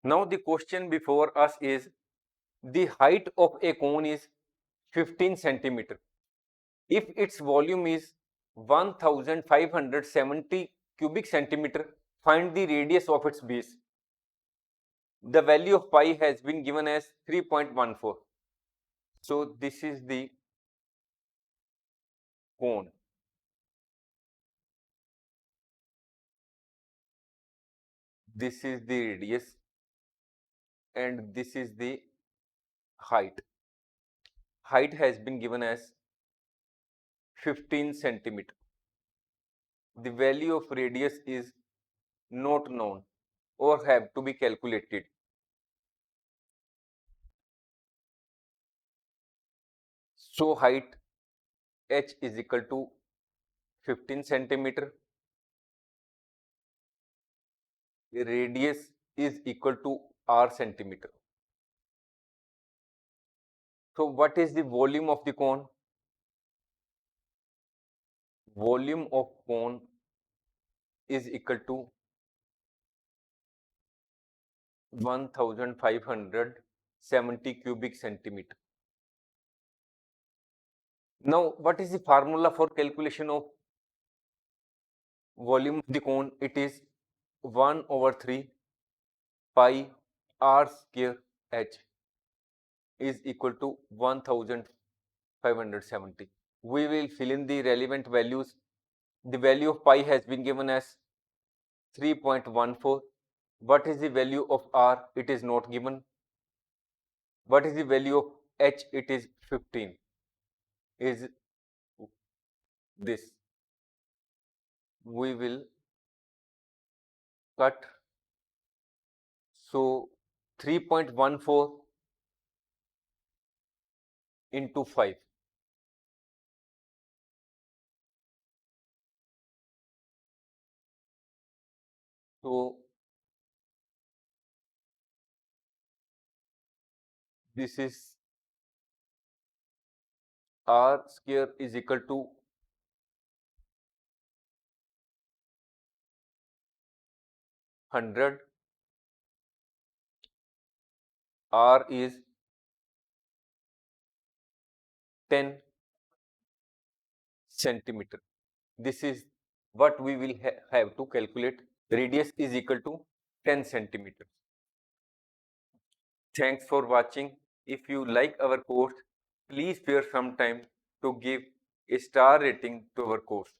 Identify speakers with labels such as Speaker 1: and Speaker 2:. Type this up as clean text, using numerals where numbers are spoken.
Speaker 1: Now the question before us is, the height of a cone is 15 centimeter. If its volume is 1570 cubic centimeter, find the radius of its base. The value of pi has been given as 3.14. So this is the cone. This is the radius and this is the height. Height has been given as 15 centimeter. The value of radius is not known or have to be calculated. So height h is equal to 15 centimeter. The radius is equal to r centimeter. So what is the volume of the cone? Volume of cone is equal to 1570 cubic centimeter. Now, what is the formula for calculation of volume of the cone? It is 1 over 3 pi r square h is equal to 1570. We will fill in the relevant values. The value of pi has been given as 3.14. What is the value of r? It is not given. What is the value of h? It is 15. Is this. We will cut. So 3.14 into 5. So this is r square is equal to 100. R is 10 centimeter. This is what we will have to calculate. Radius is equal to 10 centimeters. Thanks for watching. If you like our course, please spare some time to give a star rating to our course.